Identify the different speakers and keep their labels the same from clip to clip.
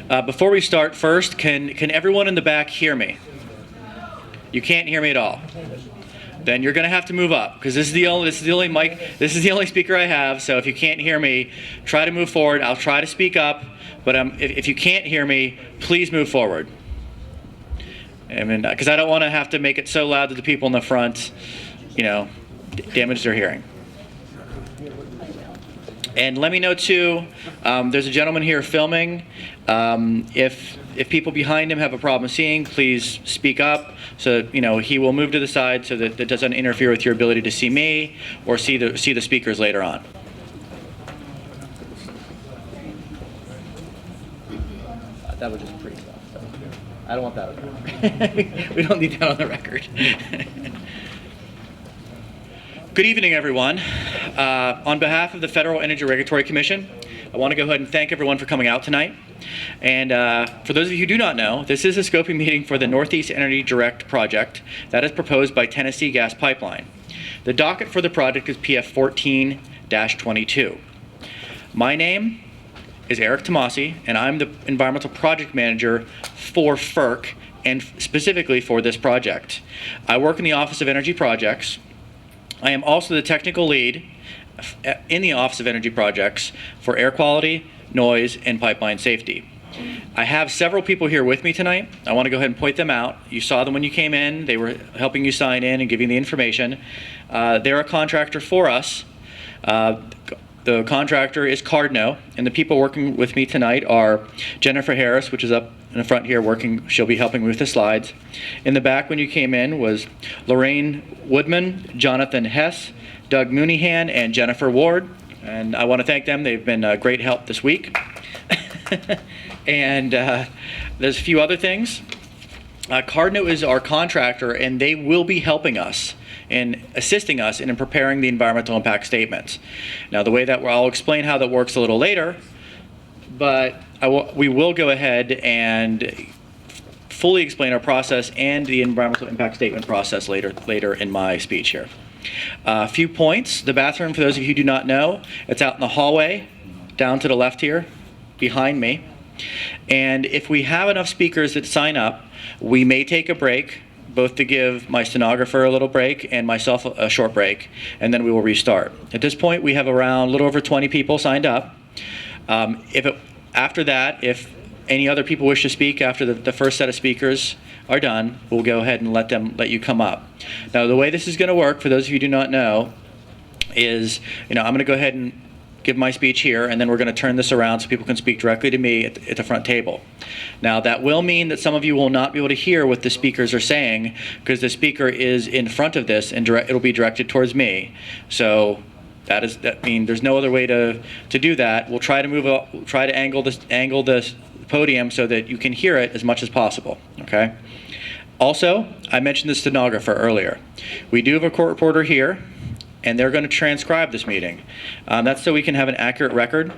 Speaker 1: Before we start, first, can everyone in the back hear me? You can't hear me at all. Then you're going to have to move up, because this is the only mic, this is the only speaker I have. So if you can't hear me, try to move forward. I'll try to speak up, but if you can't hear me, please move forward. I mean, because I don't want to have to make it so loud that the people in the front, damage their hearing. And let me know too, there's a gentleman here filming. If people behind him have a problem seeing, please speak up. So he will move to the side so that it doesn't interfere with your ability to see me or see the speakers later on. That was just pretty stuff. So I don't want that on the record. We don't need that on the record. Good evening, everyone. On behalf of the Federal Energy Regulatory Commission, I want to go ahead and thank everyone for coming out tonight. And for those of you who do not know, this is a scoping meeting for the Northeast Energy Direct project that is proposed by Tennessee Gas Pipeline. The docket for the project is PF 14-22. My name is Eric Tomasi, and I'm the Environmental Project Manager for FERC, and specifically for this project. I work in the Office of Energy Projects. I am also the technical lead in the Office of Energy Projects for air quality, noise, and pipeline safety. I have several people here with me tonight. I want to go ahead and point them out. You saw them when you came in. They were helping you sign in and giving the information. They're a contractor for us. The contractor is Cardno, and the people working with me tonight are Jennifer Harris, which is up in the front here working. She'll be helping me with the slides. In the back when you came in was Lorraine Woodman, Jonathan Hess, Doug Mooneyhan, and Jennifer Ward. And I want to thank them. They've been great help this week. And there's a few other things. Cardno is our contractor, and they will be helping us and assisting us in preparing the environmental impact statements. Now, the way that I'll explain how that works a little later, but we will go ahead and fully explain our process and the environmental impact statement process later in my speech here. A few points. The bathroom, for those of you who do not know, it's out in the hallway, down to the left here, behind me. And if we have enough speakers that sign up, we may take a break, both to give my stenographer a little break and myself a short break, and then we will restart. At this point, we have around a little over 20 people signed up. After that, if any other people wish to speak after the first set of speakers are done, we'll go ahead and let you come up. Now, the way this is going to work, for those of you who do not know, is I'm going to go ahead and give my speech here, and then we're going to turn this around so people can speak directly to me at the front table. Now, that will mean that some of you will not be able to hear what the speakers are saying, because the speaker is in front of this, and it'll be directed towards me. So that means there's no other way to do that. We'll try to angle the podium so that you can hear it as much as possible. Okay. Also, I mentioned the stenographer earlier. We do have a court reporter here, and they're going to transcribe this meeting. That's so we can have an accurate record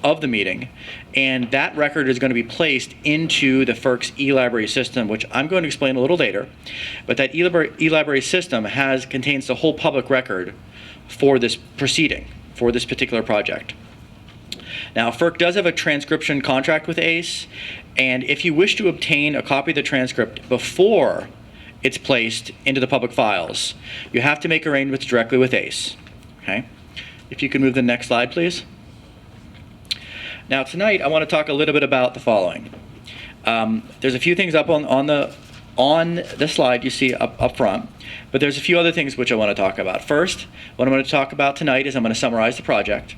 Speaker 1: of the meeting, and that record is going to be placed into the FERC's e-library system, which I'm going to explain a little later. But that e-library system contains the whole public record for this proceeding, for this particular project. Now, FERC does have a transcription contract with ACE, and if you wish to obtain a copy of the transcript before it's placed into the public files, you have to make arrangements directly with ACE. Okay? If you could move the next slide, please. Now, tonight I want to talk a little bit about the following. There's a few things up on the slide you see up front, but there's a few other things which I want to talk about. First, what I'm going to talk about tonight is I'm going to summarize the project.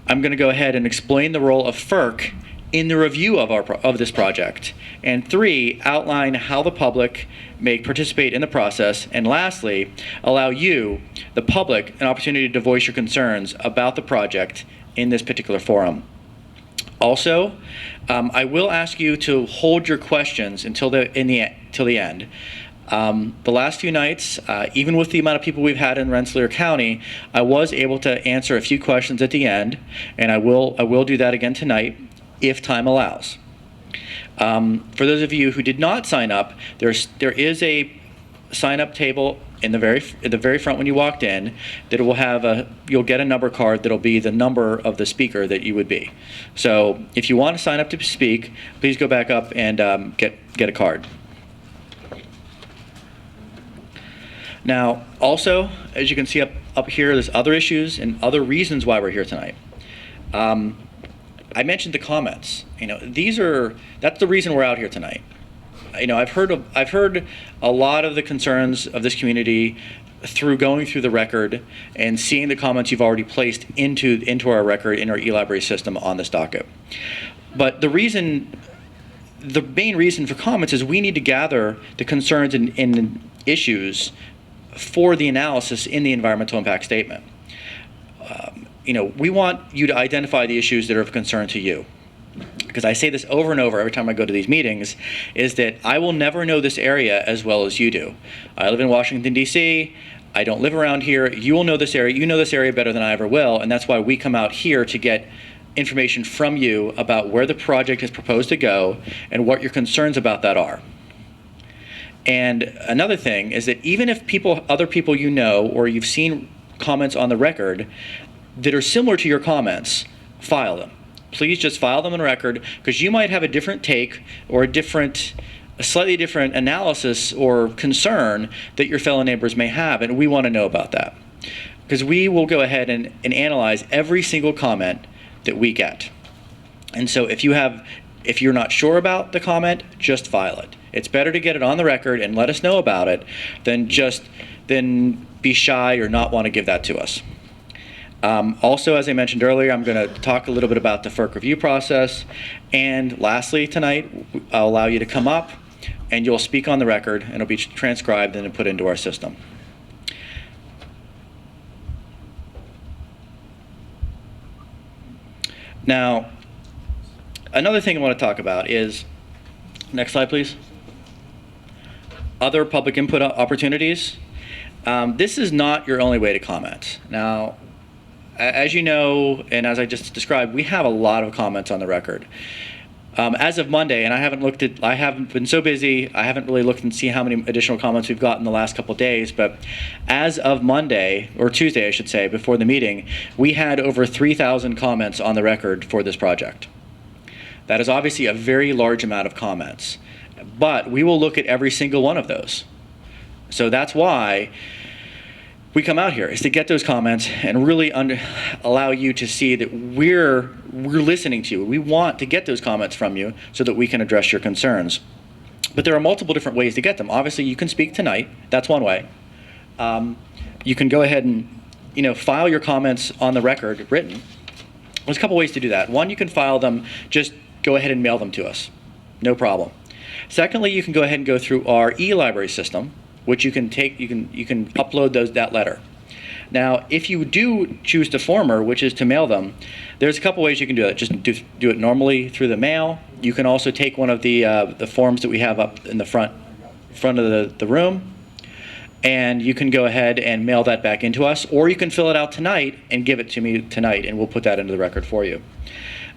Speaker 1: I'm going to go ahead and explain the role of FERC in the review of this project. And 3, outline how the public may participate in the process. And lastly, allow you, the public, an opportunity to voice your concerns about the project in this particular forum. Also, I will ask you to hold your questions until the end. The last few nights, even with the amount of people we've had in Rensselaer County, I was able to answer a few questions at the end, and I will do that again tonight if time allows. For those of you who did not sign up, there is a sign-up table at the very front when you walked in, that it will have you'll get a number card that'll be the number of the speaker that you would be. So if you want to sign up to speak, please go back up and get a card. Now, also, as you can see up here, there's other issues and other reasons why we're here tonight. I mentioned the comments. That's the reason we're out here tonight. I've heard a lot of the concerns of this community through going through the record and seeing the comments you've already placed into our record in our e-library system on this docket. But the main reason for comments is we need to gather the concerns and issues for the analysis in the environmental impact statement. We want you to identify the issues that are of concern to you. Because I say this over and over every time I go to these meetings, is that I will never know this area as well as you do. I live in Washington, D.C. I don't live around here. You will know this area. You know this area better than I ever will, and that's why we come out here to get information from you about where the project is proposed to go and what your concerns about that are. And another thing is that even if other people you know or you've seen comments on the record that are similar to your comments, file them. Please just file them on record, because you might have a different take or a slightly different analysis or concern that your fellow neighbors may have, and we want to know about that. Because we will go ahead and analyze every single comment that we get. And so if you're not sure about the comment, just file it. It's better to get it on the record and let us know about it than be shy or not want to give that to us. Also, as I mentioned earlier, I'm going to talk a little bit about the FERC review process. And lastly, tonight, I'll allow you to come up and you'll speak on the record, and it'll be transcribed and then put into our system. Now, another thing I want to talk about is, next slide, please. Other public input opportunities. This is not your only way to comment. Now, as you know, and as I just described, we have a lot of comments on the record. As of Monday, and I haven't been so busy, I haven't really looked and see how many additional comments we've got in the last couple of days, but as of Monday, or Tuesday I should say, before the meeting, we had over 3,000 comments on the record for this project. That is obviously a very large amount of comments, but we will look at every single one of those. So that's why we come out here, is to get those comments and really allow you to see that we're listening to you. We want to get those comments from you so that we can address your concerns. But there are multiple different ways to get them. Obviously, you can speak tonight. That's one way. You can go ahead and file your comments on the record written. There's a couple ways to do that. One, you can file them, just go ahead and mail them to us. No problem. Secondly, you can go ahead and go through our e-library system, which you can upload that letter. Now, if you do choose the former, which is to mail them, there's a couple ways you can do that. Just do it normally through the mail. You can also take one of the forms that we have up in the front of the room, and you can go ahead and mail that back into us, or you can fill it out tonight and give it to me tonight, and we'll put that into the record for you.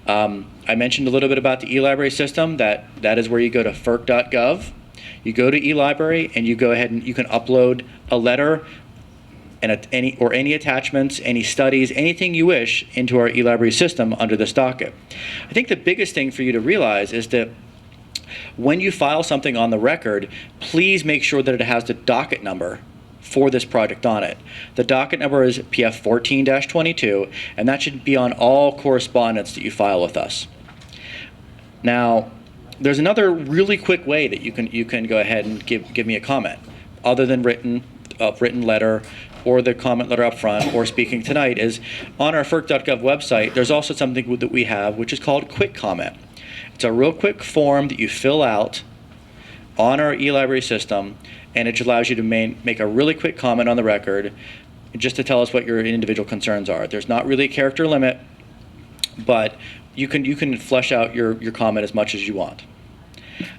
Speaker 1: I mentioned a little bit about the e-library system. That is where you go to FERC.gov. You go to e-library and you go ahead and you can upload a letter and any attachments, any studies, anything you wish into our e-library system under this docket. I think the biggest thing for you to realize is that when you file something on the record, please make sure that it has the docket number for this project on it. The docket number is PF 14-22, and that should be on all correspondence that you file with us. Now, there's another really quick way that you can go ahead and give me a comment, other than written letter or the comment letter up front or speaking tonight. Is on our FERC.gov website, there's also something that we have which is called Quick Comment. It's a real quick form that you fill out on our e-library system, and it allows you to make a really quick comment on the record just to tell us what your individual concerns are. There's not really a character limit, but you can flesh out your comment as much as you want.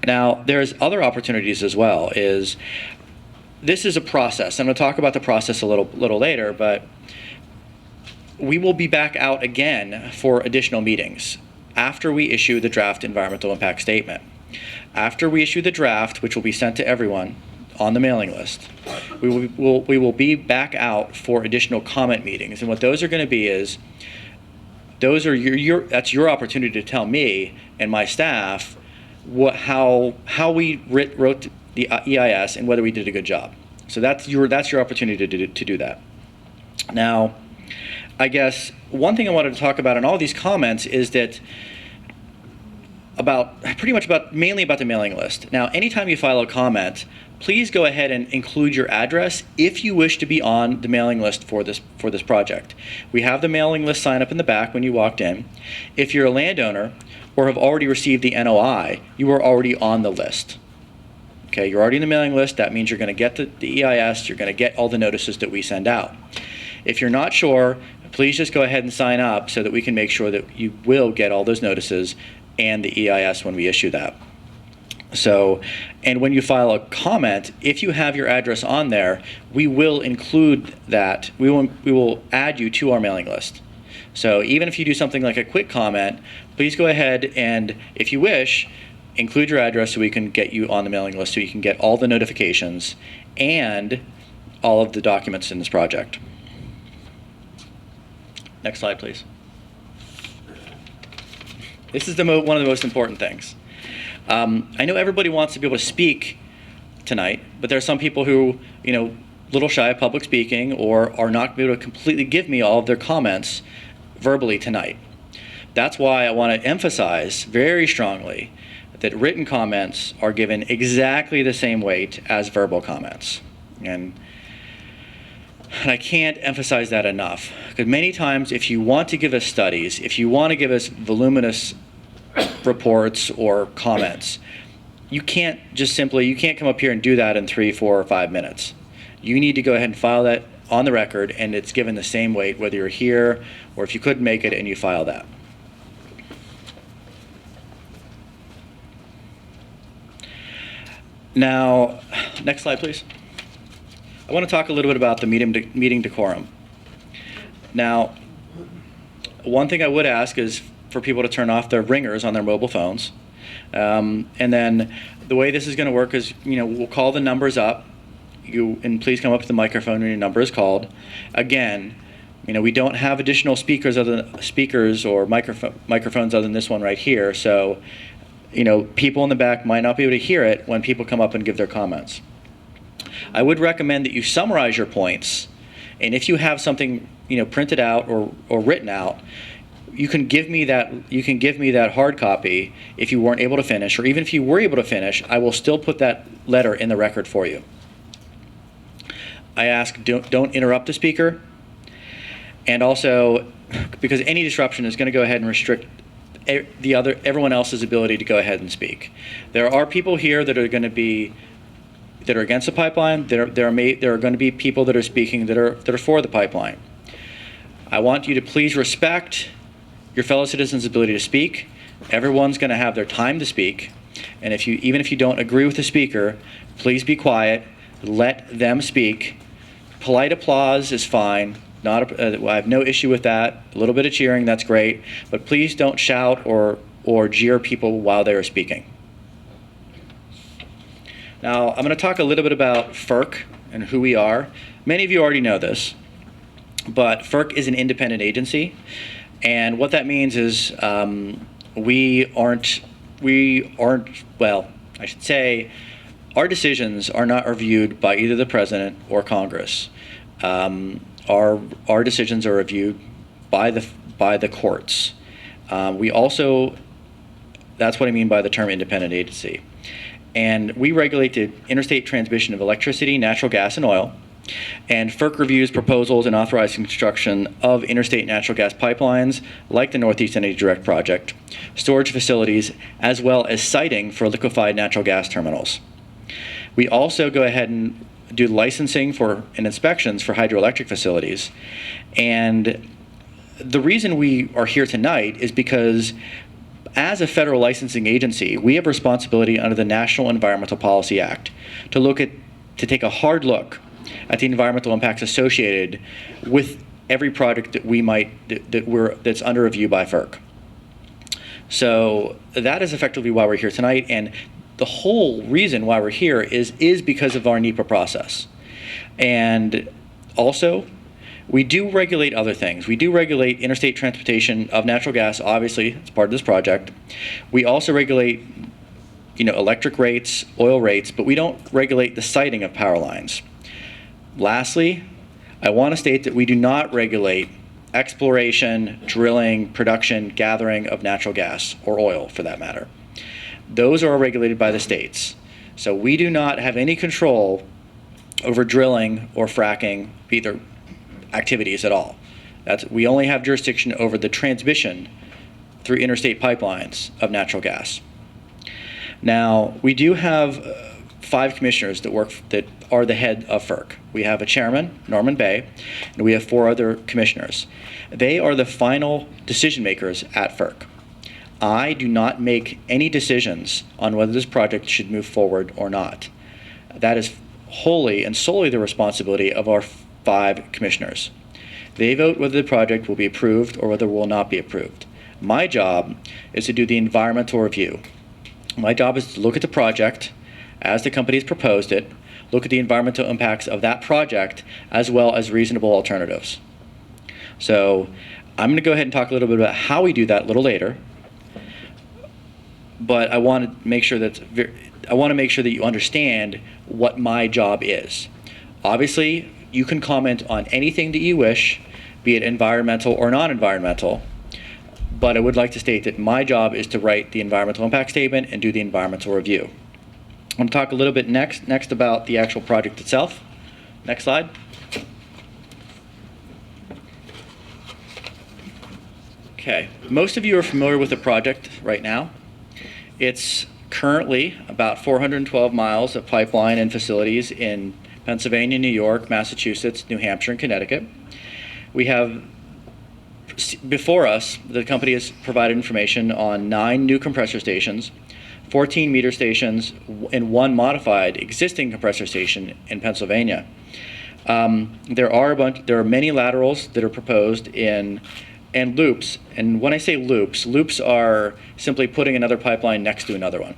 Speaker 1: Now, there's other opportunities as well. This is a process. I'm going to talk about the process a little later, but we will be back out again for additional meetings after we issue the draft environmental impact statement. After we issue the draft, which will be sent to everyone on the mailing list. We will be back out for additional comment meetings, and what those are going to be is, those are that's your opportunity to tell me and my staff how we wrote the EIS and whether we did a good job. So that's your opportunity to do that. Now, I guess one thing I wanted to talk about in all these comments is that mainly about the mailing list. Now, anytime you file a comment, please go ahead and include your address if you wish to be on the mailing list for this project. We have the mailing list sign up in the back when you walked in. If you're a landowner or have already received the NOI, you are already on the list. Okay, you're already in the mailing list. That means you're going to get the EIS. You're going to get all the notices that we send out. If you're not sure, please just go ahead and sign up so that we can make sure that you will get all those notices and the EIS when we issue that. So, and when you file a comment, if you have your address on there, we will include that. We will add you to our mailing list. So even if you do something like a quick comment, please go ahead and, if you wish, include your address so we can get you on the mailing list so you can get all the notifications and all of the documents in this project. Next slide, please. This is one of the most important things. I know everybody wants to be able to speak tonight, but there are some people who, a little shy of public speaking or are not able to completely give me all of their comments verbally tonight. That's why I want to emphasize very strongly that written comments are given exactly the same weight as verbal comments. And I can't emphasize that enough, because many times if you want to give us studies, if you want to give us voluminous reports or comments, you can't come up here and do that in 3, 4, or 5 minutes. You need to go ahead and file that on the record, and it's given the same weight whether you're here or if you couldn't make it and you file that. Now, next slide, please. I want to talk a little bit about the meeting decorum. Now, one thing I would ask is for people to turn off their ringers on their mobile phones. And then the way this is going to work is, we'll call the numbers up. And please come up to the microphone when your number is called. Again, we don't have additional speakers or microphones other than this one right here. So, people in the back might not be able to hear it when people come up and give their comments. I would recommend that you summarize your points, and if you have something printed out or written out, you can give me that hard copy if you weren't able to finish, or even if you were able to finish, I will still put that letter in the record for you. I ask, don't interrupt the speaker, and also because any disruption is going to go ahead and restrict everyone else's ability to go ahead and speak. There are people here that are against the pipeline. There are going to be people that are speaking that are for the pipeline. I want you to please respect your fellow citizens' ability to speak. Everyone's going to have their time to speak, and even if you don't agree with the speaker, please be quiet. Let them speak. Polite applause is fine. I have no issue with that. A little bit of cheering, that's great, but please don't shout or jeer people while they are speaking. Now, I'm going to talk a little bit about FERC and who we are. Many of you already know this, but FERC is an independent agency, and what that means is our decisions are not reviewed by either the President or Congress. Our decisions are reviewed by the courts. That's what I mean by the term independent agency. And we regulate the interstate transmission of electricity, natural gas, and oil. And FERC reviews proposals and authorizes construction of interstate natural gas pipelines like the Northeast Energy Direct project, storage facilities, as well as siting for liquefied natural gas terminals. We also go ahead and do licensing and inspections for hydroelectric facilities. And the reason we are here tonight is because as a federal licensing agency, we have responsibility under the National Environmental Policy Act to take a hard look at the environmental impacts associated with every project that's under review by FERC. So that is effectively why we're here tonight, and the whole reason why we're here is because of our NEPA process. And also, we do regulate other things. We do regulate interstate transportation of natural gas, obviously, it's part of this project. We also regulate, electric rates, oil rates, but we don't regulate the siting of power lines. Lastly, I want to state that we do not regulate exploration, drilling, production, gathering of natural gas, or oil for that matter. Those are regulated by the states. So we do not have any control over drilling or fracking, either activities at all. We only have jurisdiction over the transmission through interstate pipelines of natural gas. Now, we do have 5 commissioners that are the head of FERC. We have a chairman, Norman Bay, and we have 4 other commissioners. They are the final decision makers at FERC. I do not make any decisions on whether this project should move forward or not. That is wholly and solely the responsibility of our 5 commissioners. They vote whether the project will be approved or whether it will not be approved. My job is to do the environmental review. My job is to look at the project as the company has proposed it, look at the environmental impacts of that project, as well as reasonable alternatives. So I'm going to go ahead and talk a little bit about how we do that a little later. But I want to make sure that you understand what my job is. Obviously, you can comment on anything that you wish, be it environmental or non-environmental, but I would like to state that my job is to write the environmental impact statement and do the environmental review. I'm going to talk a little bit next about the actual project itself. Next slide. Okay, most of you are familiar with the project right now. It's currently about 412 miles of pipeline and facilities in Pennsylvania, New York, Massachusetts, New Hampshire, and Connecticut. We have, before us, the company has provided information on 9 new compressor stations, 14 meter stations, and 1 modified existing compressor station in Pennsylvania. There are many laterals that are proposed and loops. And when I say loops, loops are simply putting another pipeline next to another one.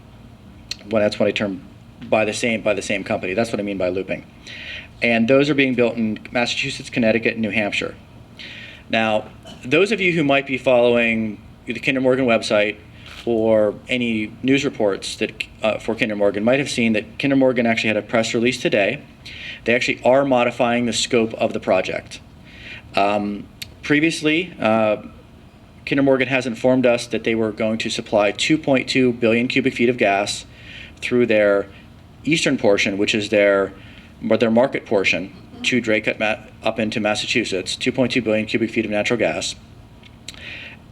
Speaker 1: That's what I term by the same company. That's what I mean by looping. And those are being built in Massachusetts, Connecticut, and New Hampshire. Now, those of you who might be following the Kinder Morgan website or any news reports that for Kinder Morgan might have seen that Kinder Morgan actually had a press release today. They actually are modifying the scope of the project. Previously, Kinder Morgan has informed us that they were going to supply 2.2 billion cubic feet of gas through their eastern portion, which is their market portion, to Draycote up into Massachusetts, 2.2 billion cubic feet of natural gas,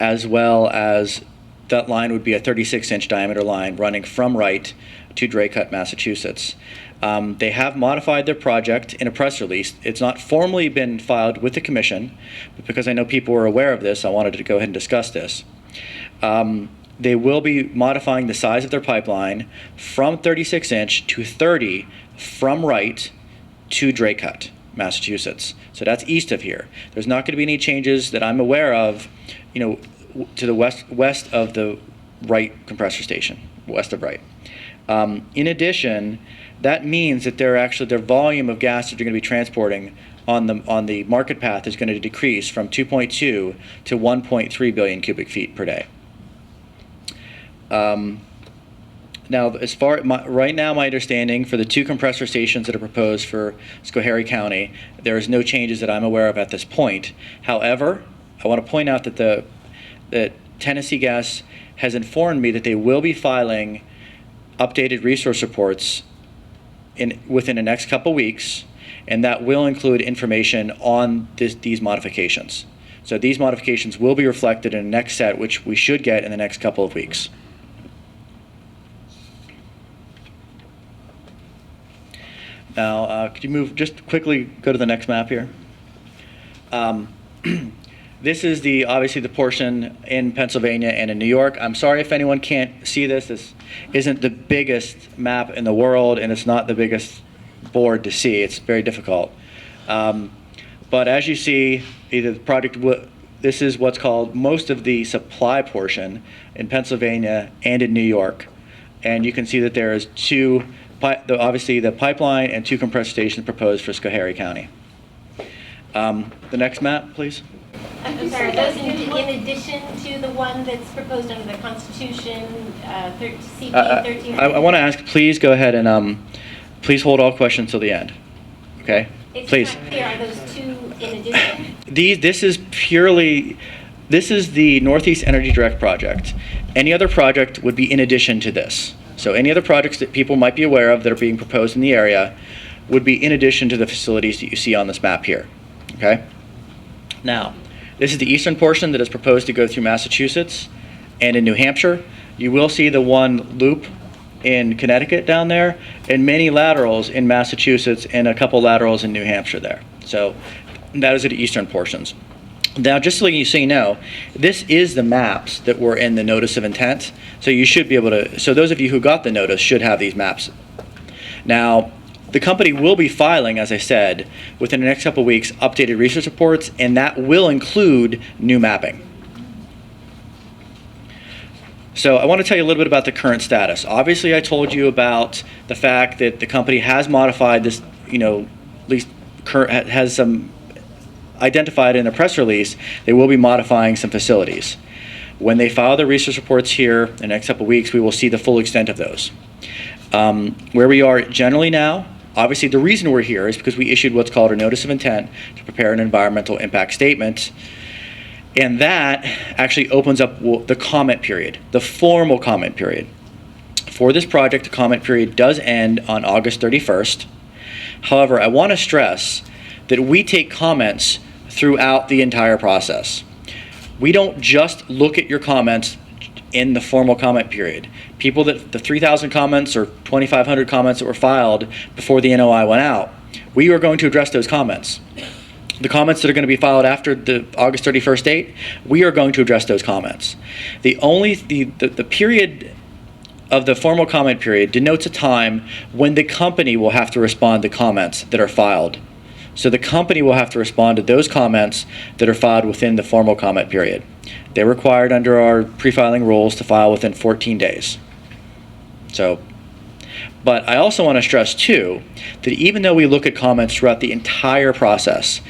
Speaker 1: as well as that line would be a 36-inch diameter line running from Wright to Draycote, Massachusetts. They have modified their project in a press release. It's not formally been filed with the commission, but because I know people were aware of this, I wanted to go ahead and discuss this. They will be modifying the size of their pipeline from 36-inch to 30 from Wright to Draycote, Massachusetts. So that's east of here. There's not going to be any changes that I'm aware of, to the west of the Wright compressor station, west of Wright. In addition, that means that their volume of gas that they're going to be transporting on the market path is going to decrease from 2.2 to 1.3 billion cubic feet per day. Now, right now, my understanding for the 2 compressor stations that are proposed for Schoharie County, there is no changes that I'm aware of at this point. However, I want to point out that that Tennessee Gas has informed me that they will be filing updated resource reports within the next couple weeks, and that will include information on these modifications. So these modifications will be reflected in the next set, which we should get in the next couple of weeks. Now, could you just quickly go to the next map here? This is obviously the portion in Pennsylvania and in New York. I'm sorry if anyone can't see this. This isn't the biggest map in the world, and it's not the biggest board to see. It's very difficult. But as you see, this is what's called most of the supply portion in Pennsylvania and in New York. And you can see that there is obviously the pipeline and 2 compressor stations proposed for Schoharie County. The next map, please.
Speaker 2: I'm sorry, are those in addition to the one that's proposed under the Constitution, CP 13?
Speaker 1: I want to ask, please go ahead and please hold all questions till the end. Okay?
Speaker 2: It's
Speaker 1: Please.
Speaker 2: not clear. Are those 2 in addition?
Speaker 1: This is the Northeast Energy Direct project. Any other project would be in addition to this. So any other projects that people might be aware of that are being proposed in the area would be in addition to the facilities that you see on this map here. Okay? Now, this is the eastern portion that is proposed to go through Massachusetts and in New Hampshire. You will see the one loop in Connecticut down there, and many laterals in Massachusetts, and a couple laterals in New Hampshire there. So that is the eastern portions. Now, just so you know, this is the maps that were in the notice of intent. So you should be able to, so those of you who got the notice should have these maps. Now, the company will be filing, as I said, within the next couple of weeks, updated research reports, and that will include new mapping. So I want to tell you a little bit about the current status. Obviously, I told you about the fact that the company has modified this, at least has some identified in a press release, they will be modifying some facilities. When they file their research reports here in the next couple of weeks, we will see the full extent of those. Where we are generally now, obviously the reason we're here is because we issued what's called a notice of intent to prepare an environmental impact statement. And that actually opens up the comment period, the formal comment period. For this project, the comment period does end on August 31st. However, I want to stress that we take comments throughout the entire process. We don't just look at your comments in the formal comment period. The 3,000 comments or 2,500 comments that were filed before the NOI went out, we are going to address those comments. The comments that are going to be filed after the August 31st date, we are going to address those comments. The period of the formal comment period denotes a time when the company will have to respond to comments that are filed. So the company will have to respond to those comments that are filed within the formal comment period. They're required under our pre-filing rules to file within 14 days. But I also want to stress too that even though we look at comments throughout the entire process,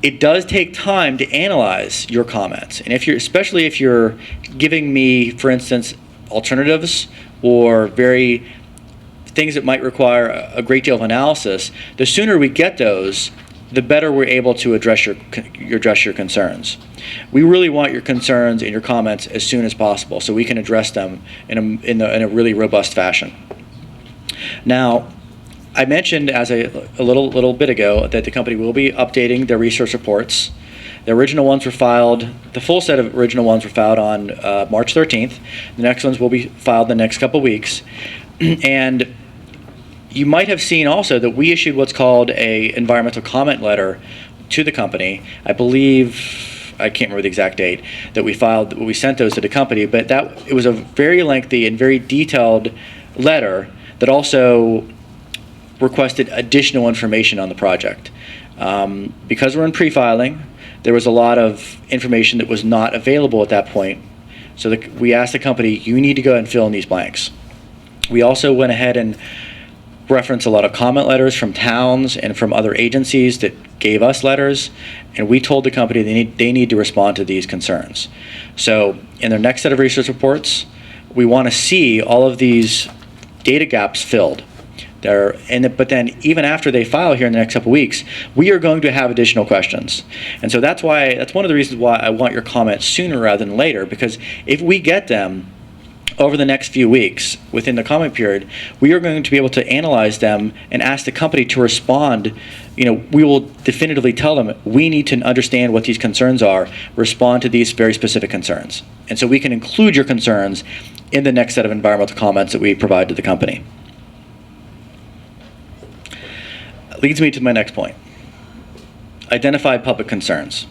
Speaker 1: it does take time to analyze your comments. And especially if you're giving me, for instance, alternatives or things that might require a great deal of analysis, the sooner we get those, the better we're able to address your concerns. We really want your concerns and your comments as soon as possible so we can address them in a really robust fashion. Now, I mentioned a little bit ago that the company will be updating their research reports. The original ones were filed, the full set of original ones were filed on March 13th. The next ones will be filed the next couple weeks. And you might have seen also that we issued what's called a environmental comment letter to the company. I believe, I can't remember the exact date that we sent those to the company, but it was a very lengthy and very detailed letter that also requested additional information on the project. Because we're in pre-filing, there was a lot of information that was not available at that point. So we asked the company, you need to go ahead and fill in these blanks. We also went ahead and referenced a lot of comment letters from towns and from other agencies that gave us letters, and we told the company they need to respond to these concerns. So in their next set of research reports, we want to see all of these data gaps filled. But then even after they file here in the next couple weeks, we are going to have additional questions. And so that's one of the reasons why I want your comments sooner rather than later, because if we get them over the next few weeks within the comment period, we are going to be able to analyze them and ask the company to respond. We will definitively tell them we need to understand what these concerns are, respond to these very specific concerns. And so we can include your concerns in the next set of environmental comments that we provide to the company. Leads me to my next point. Identify public concerns.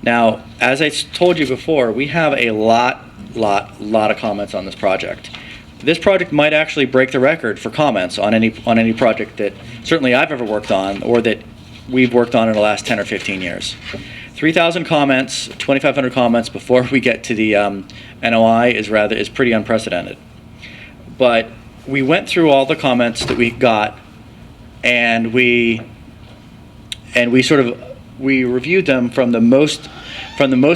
Speaker 1: Now, as I told you before, we have a lot of comments on this project. This project might actually break the record for comments on any project that certainly I've ever worked on or that we've worked on in the last 10 or 15 years. 3,000 comments, 2,500 comments before we get to the NOI is pretty unprecedented. but we went through all the comments that we got, and we reviewed them from the most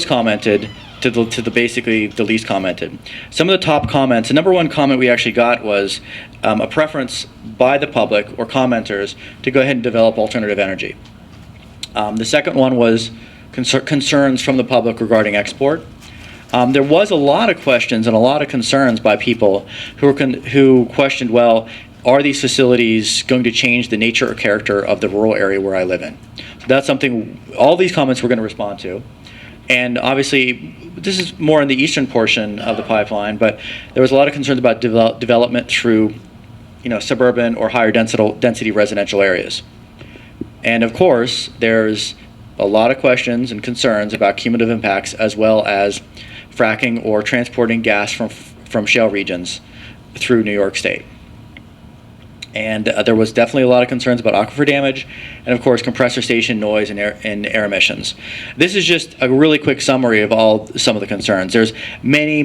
Speaker 1: commented to the basically the least commented. Some of the top comments, the number one comment we actually got was a preference by the public or commenters to go ahead and develop alternative energy. The second one was concerns from the public regarding export. There was a lot of questions and a lot of concerns by people who questioned, well, are these facilities going to change the nature or character of the rural area where I live in? So that's something, all these comments we're going to respond to. And obviously, this is more in the eastern portion of the pipeline, but there was a lot of concerns about development through, suburban or higher density residential areas. And of course, there's a lot of questions and concerns about cumulative impacts, as well as fracking or transporting gas from shale regions through New York State. And there was definitely a lot of concerns about aquifer damage, and of course compressor station noise and air emissions. This is just a really quick summary of some of the concerns. There's many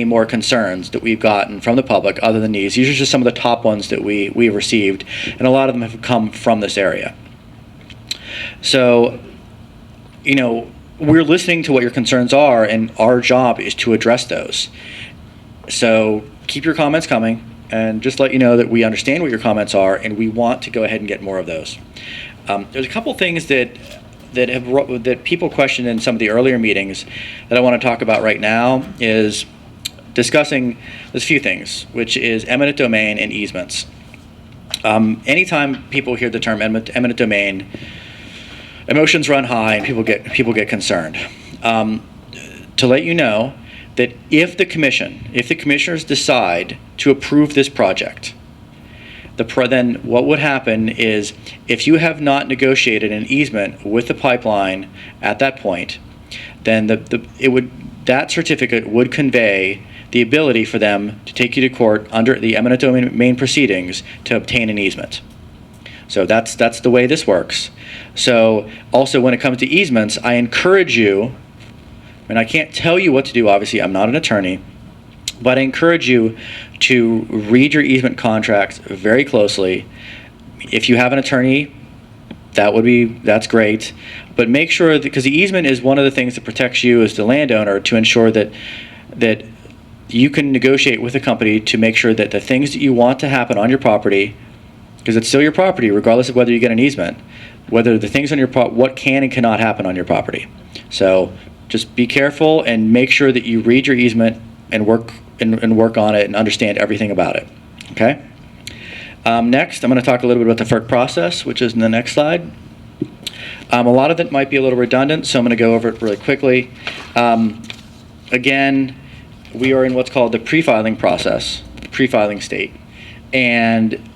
Speaker 1: more concerns that we've gotten from the public other than these. These are just some of the top ones that we received, and a lot of them have come from this area. So, we're listening to what your concerns are, and our job is to address those. So keep your comments coming, and just let you know that we understand what your comments are, and we want to go ahead and get more of those. There's a couple things that people questioned in some of the earlier meetings that I want to talk about right now. Is discussing there's a few things, which is eminent domain and easements. Anytime people hear the term eminent domain, emotions run high and people get concerned. To let you know that if the commissioners decide to approve this project, then what would happen is, if you have not negotiated an easement with the pipeline at that point, then that certificate would convey the ability for them to take you to court under the eminent domain proceedings to obtain an easement. So that's the way this works. So also, when it comes to easements, I encourage you, and I can't tell you what to do, obviously I'm not an attorney, but I encourage you to read your easement contracts very closely. If you have an attorney, that's great, but make sure that, because the easement is one of the things that protects you as the landowner, to ensure that you can negotiate with the company to make sure that the things that you want to happen on your property, because it's still your property regardless of whether you get an easement, whether the things on your what can and cannot happen on your property. So just be careful and make sure that you read your easement and work on it and understand everything about it. Okay. Next, I'm going to talk a little bit about the FERC process, which is in the next slide. A lot of it might be a little redundant, so I'm going to go over it really quickly. Again, we are in what's called the pre-filing process, pre-filing state, and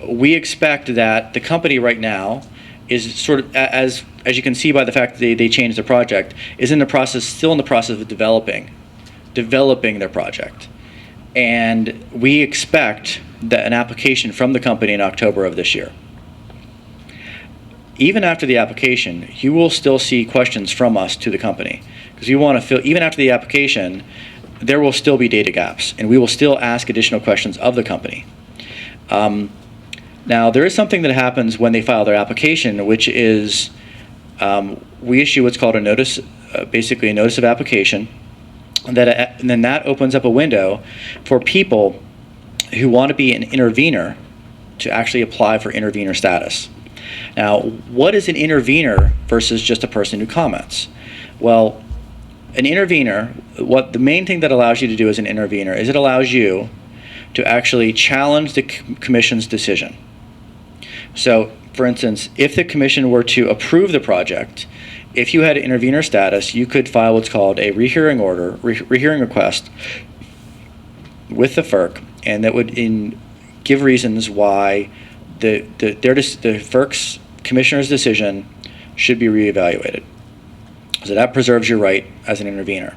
Speaker 1: we expect that the company right now is sort of, as you can see by the fact that they changed the project, is still in the process of developing their project. And we expect that an application from the company in October of this year. Even after the application, you will still see questions from us to the company, because we want to fill, even after the application, there will still be data gaps, and we will still ask additional questions of the company. Now, there is something that happens when they file their application, which is we issue what's called a notice, basically a notice of application, and then that opens up a window for people who want to be an intervener to actually apply for intervener status. Now, what is an intervener versus just a person who comments? Well, an intervener, the main thing that allows you to do as an intervener is it allows you to actually challenge the commission's decision. So, for instance, if the commission were to approve the project, if you had intervener status, you could file what's called a rehearing request with the FERC, and that would give reasons why the FERC's commissioner's decision should be reevaluated. So that preserves your right as an intervener.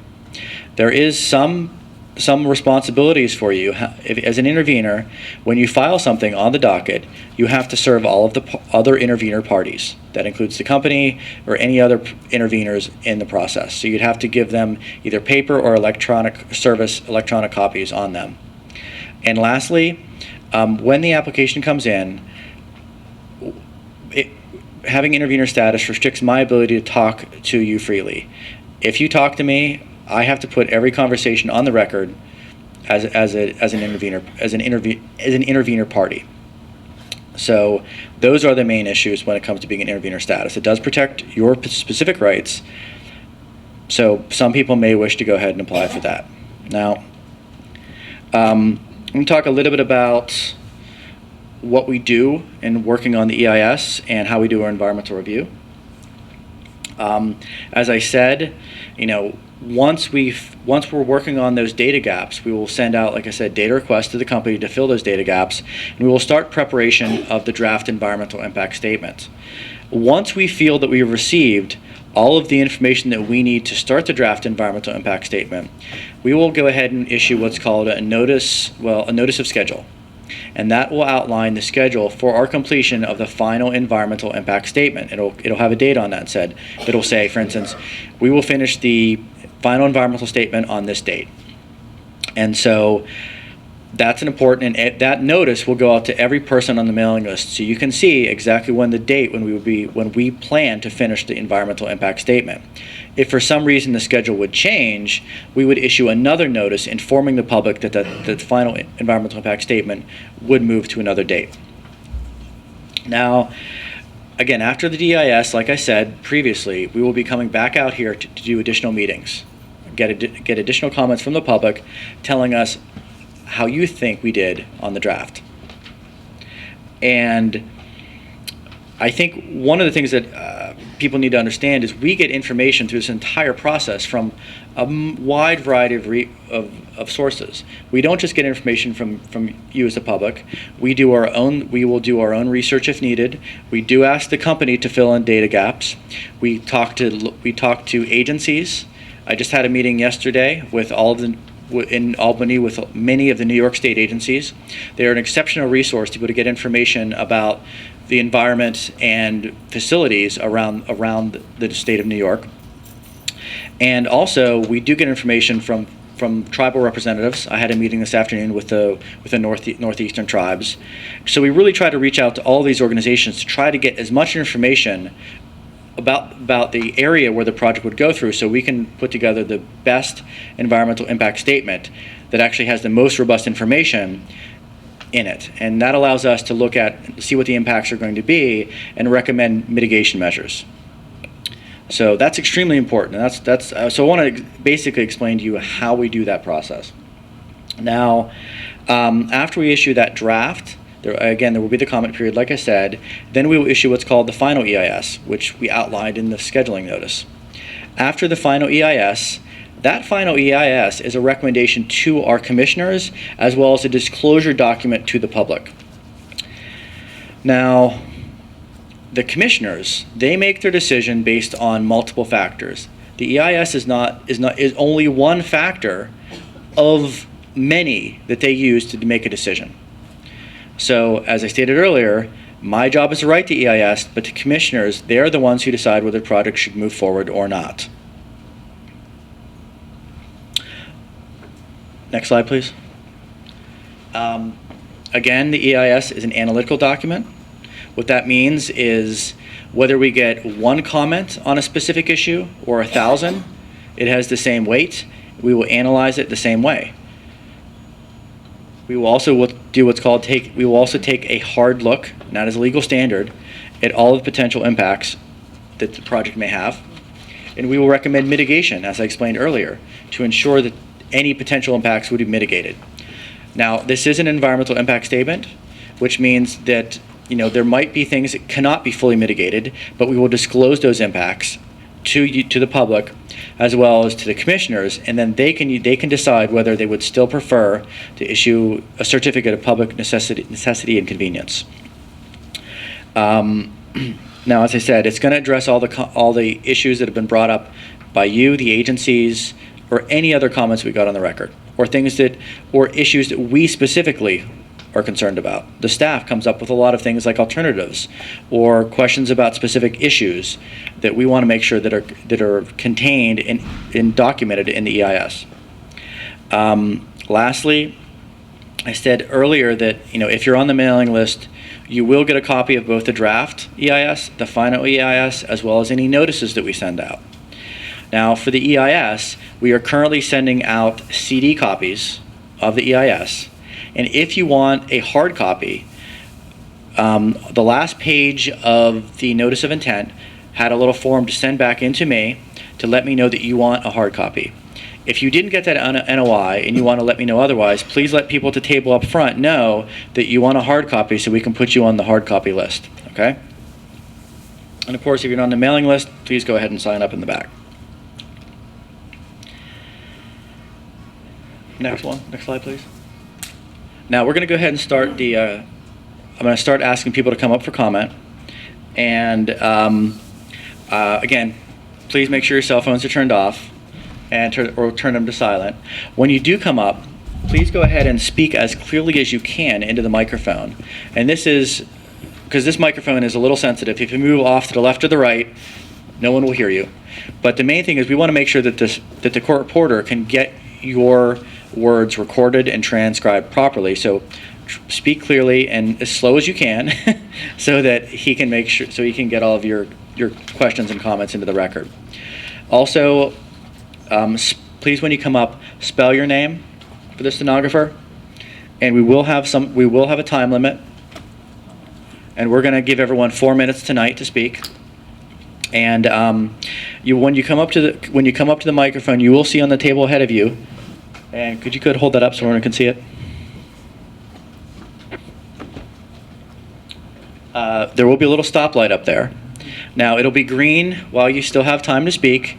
Speaker 1: There is some responsibilities for you as an intervener. When you file something on the docket, you have to serve all of the other intervener parties. That includes the company or any other interveners in the process. So you'd have to give them either paper or electronic copies on them. And lastly, when the application comes in, having intervener status restricts my ability to talk to you freely. If you talk to me, I have to put every conversation on the record as an intervener party. So those are the main issues when it comes to being an intervener status. It does protect your specific rights. So some people may wish to go ahead and apply for that. Now, I'm going to talk a little bit about what we do in working on the EIS and how we do our environmental review. As I said, once we're working on those data gaps, we will send out, like I said, data requests to the company to fill those data gaps, and we will start preparation of the draft environmental impact statement. Once we feel that we have received all of the information that we need to start the draft environmental impact statement, we will go ahead and issue what's called a notice of schedule. And that will outline the schedule for our completion of the final environmental impact statement. It'll have a date on that said. It'll say, for instance, we will finish the final environmental statement on this date. And so that's an important, and that notice will go out to every person on the mailing list, so you can see exactly when we plan to finish the environmental impact statement. If for some reason the schedule would change, we would issue another notice informing the public that the final environmental impact statement would move to another date. Now, again, after the DIS, like I said previously, we will be coming back out here to do additional meetings, get additional comments from the public telling us how you think we did on the draft. And I think one of the things that people need to understand is we get information through this entire process from a wide variety of sources. We don't just get information from you as the public. We will do our own research if needed. We do ask the company to fill in data gaps. We talk to agencies. I just had a meeting yesterday in Albany with many of the New York State agencies. They're an exceptional resource to be able to get information about the environment and facilities around the state of New York. And also, we do get information from tribal representatives. I had a meeting this afternoon with the northeastern tribes. So we really try to reach out to all these organizations to try to get as much information about the area where the project would go through, so we can put together the best environmental impact statement that actually has the most robust information in it. And that allows us to see what the impacts are going to be and recommend mitigation measures. So that's extremely important. And so I want to basically explain to you how we do that process. Now, after we issue that draft, there will be the comment period, like I said. Then we will issue what's called the final EIS, which we outlined in the scheduling notice. After the final EIS, that final EIS is a recommendation to our commissioners as well as a disclosure document to the public. Now, the commissioners, they make their decision based on multiple factors. The EIS is only one factor of many that they use to make a decision. So, as I stated earlier, my job is to write the EIS, but the commissioners, they're the ones who decide whether the project should move forward or not. Next slide, please. Again, the EIS is an analytical document. What that means is whether we get one comment on a specific issue or 1,000, it has the same weight. We will analyze it the same way. We will also do what's called we will also take a hard look, not as a legal standard, at all of the potential impacts that the project may have. And we will recommend mitigation, as I explained earlier, to ensure that any potential impacts would be mitigated. Now, this is an environmental impact statement, which means that there might be things that cannot be fully mitigated, but we will disclose those impacts to the public as well as to the commissioners, and then they can decide whether they would still prefer to issue a certificate of public necessity and convenience. Now, as I said, it's going to address all the issues that have been brought up by you, the agencies, or any other comments we got on the record, or issues that we specifically are concerned about. The staff comes up with a lot of things like alternatives or questions about specific issues that we want to make sure that are contained and documented in the EIS. Lastly, I said earlier that, if you're on the mailing list, you will get a copy of both the draft EIS, the final EIS, as well as any notices that we send out. Now, for the EIS, we are currently sending out CD copies of the EIS. And if you want a hard copy, the last page of the notice of intent had a little form to send back into me to let me know that you want a hard copy. If you didn't get that NOI and you want to let me know otherwise, please let people at the table up front know that you want a hard copy so we can put you on the hard copy list, okay? And of course, if you're not on the mailing list, please go ahead and sign up in the back. Next slide, please. Now we're going to go ahead and start I'm going to start asking people to come up for comment. And again, please make sure your cell phones are turned off and turn them to silent. When you do come up, please go ahead and speak as clearly as you can into the microphone. And this is because this microphone is a little sensitive. If you move off to the left or the right, no one will hear you. But the main thing is we want to make sure that the court reporter can get your words recorded and transcribed properly. So speak clearly and as slow as you can so that he can make sure, so he can get all of your questions and comments into the record. Also, please, when you come up, spell your name for the stenographer, and we will have a time limit, and we're going to give everyone 4 minutes tonight to speak. And when you come up to the microphone, you will see on the table ahead of you. And could you hold that up so everyone can see it? There will be a little stoplight up there. Now, it'll be green while you still have time to speak.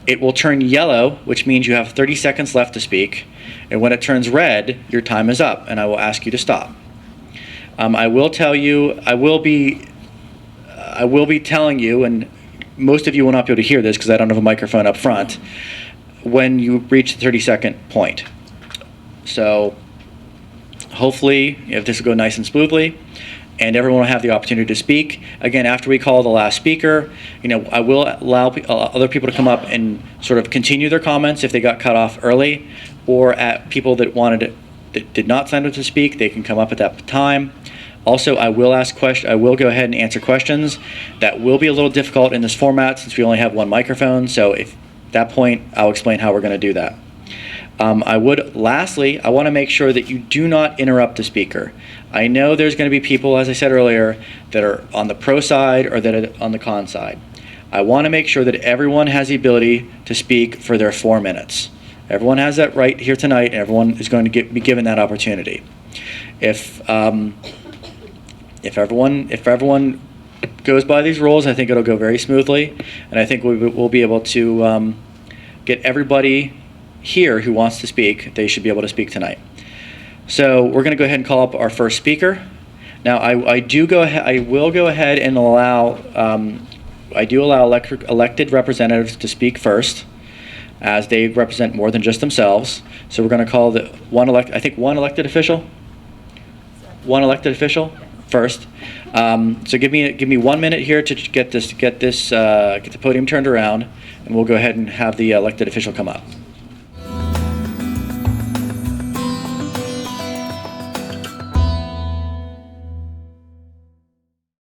Speaker 1: It will turn yellow, which means you have 30 seconds left to speak. And when it turns red, your time is up, and I will ask you to stop. I will be telling you, and most of you will not be able to hear this because I don't have a microphone up front, when you reach the 30-second point. So hopefully, if this will go nice and smoothly, and everyone will have the opportunity to speak. Again, after we call the last speaker, I will allow other people to come up and sort of continue their comments if they got cut off early, or at people that did not sign up to speak, they can come up at that time. Also, I will go ahead and answer questions. That will be a little difficult in this format since we only have one microphone. So at that point, I'll explain how we're going to do that. Lastly, I want to make sure that you do not interrupt the speaker. I know there's going to be people, as I said earlier, that are on the pro side or that are on the con side. I want to make sure that everyone has the ability to speak for their 4 minutes. Everyone has that right here tonight, and everyone is going to be given that opportunity. If everyone goes by these rules, I think it'll go very smoothly, and I think we'll be able to get everybody here who wants to speak. They should be able to speak tonight. So we're going to go ahead and call up our first speaker. Now I will go ahead and allow elected representatives to speak first, as they represent more than just themselves. So we're going to call one elected official first. So give me 1 minute here to get the podium turned around, and we'll go ahead and have the elected official come up.